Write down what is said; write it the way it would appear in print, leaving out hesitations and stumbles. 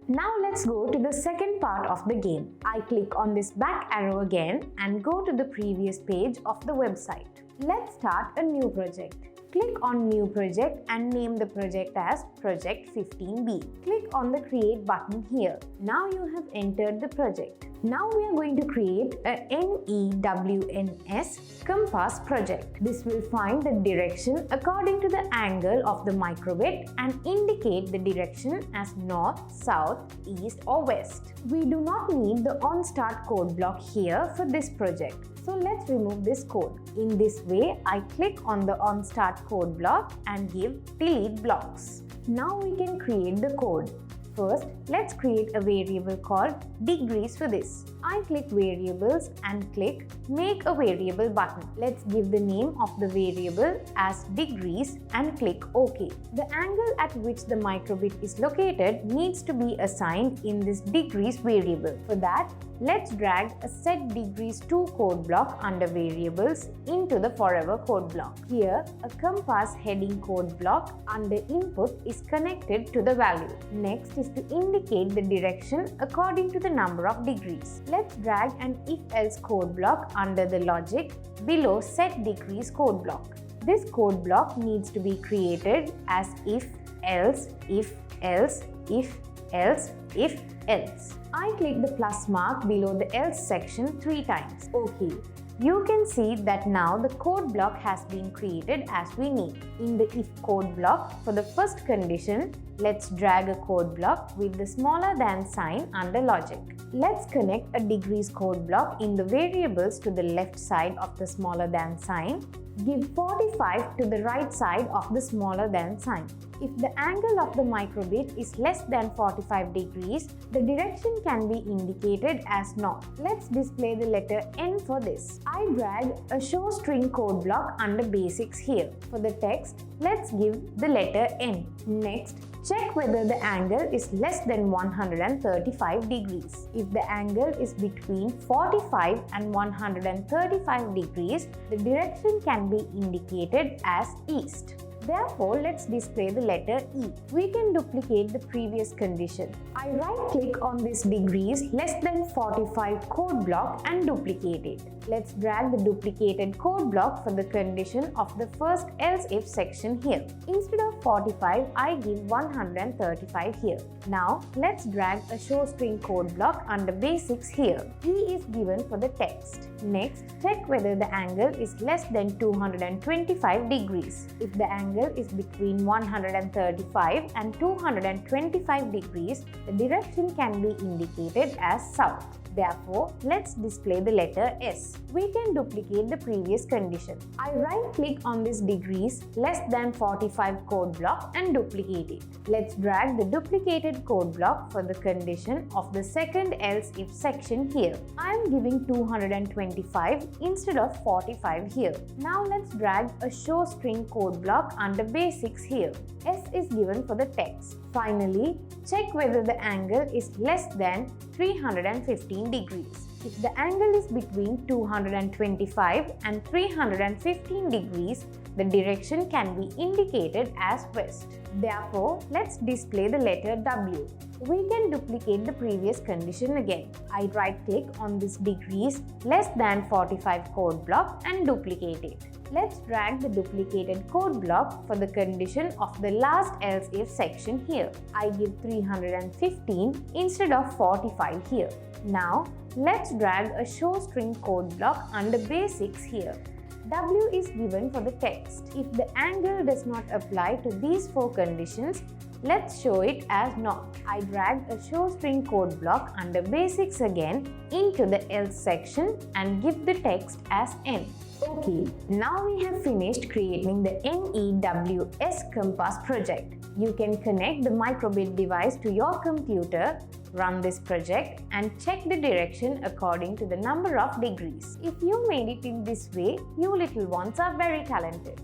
Now let's go to the second part of the game. I click on this back arrow again and go to the previous page of the website. Let's start a new project. Click on New Project and name the project as Project 15B. Click on the Create button here. Now you have entered the project. Now we are going to create a NEWNS compass project. This will find the direction according to the angle of the microbit and indicate the direction as north, south, east or west. We do not need the OnStart code block here for this project. So let's remove this code. In this way, I click on the OnStart code block and give delete blocks. Now we can create the code. First, let's create a variable called degrees for this. I click variables and click make a variable button. Let's give the name of the variable as degrees and click OK. The angle at which the microbit is located needs to be assigned in this degrees variable. For that, let's drag a set degrees to code block under variables into the forever code block. Here, a compass heading code block under input is connected to the value. Next is to indicate the direction according to the number of degrees. Let's drag an if-else code block under the logic below set degrees code block. This code block needs to be created as if, else, if, else, if, else, if, else. I click the plus mark below the else section 3 times. OK. You can see that now the code block has been created as we need. In the if code block, for the first condition, let's drag a code block with the smaller than sign under logic. Let's connect a degrees code block in the variables to the left side of the smaller than sign. Give 45 to the right side of the smaller than sign. If the angle of the microbit is less than 45 degrees, the direction can be indicated as north. Let's display the letter N for this. I drag a show string code block under basics here. For the text, let's give the letter N. Next, check whether the angle is less than 135 degrees. If the angle is between 45 and 135 degrees, the direction can be indicated as east. Therefore, let's display the letter E. We can duplicate the previous condition. I right-click on this degrees less than 45 code block and duplicate it. Let's drag the duplicated code block for the condition of the first else-if section here. Instead of 45, I give 135 here. Now, let's drag a show string code block under basics here. E is given for the text. Next, check whether the angle is less than 225 degrees. If the angle is between 135 and 225 degrees, the direction can be indicated as south. Therefore, let's display the letter S. We can duplicate the previous condition. I right-click on this degrees less than 45 code block and duplicate it. Let's drag the duplicated code block for the condition of the second else-if section here. I am giving 225 instead of 45 here. Now let's drag a show string code block under basics here. S is given for the text. Finally, check whether the angle is less than 315 degrees. If the angle is between 225 and 315 degrees, the direction can be indicated as west. Therefore, let's display the letter W. We can duplicate the previous condition again. I right-click on this degrees less than 45 code block and duplicate it. Let's drag the duplicated code block for the condition of the last else-if section here. I give 315 instead of 45 here. Now, let's drag a show string code block under basics here. W is given for the text. If the angle does not apply to these 4 conditions, let's show it as north. I drag a show string code block under basics again into the else section and give the text as N. Okay, now we have finished creating the NEWS compass project. You can connect the microbit device to your computer, run this project and check the direction according to the number of degrees. If you made it in this way, you little ones are very talented.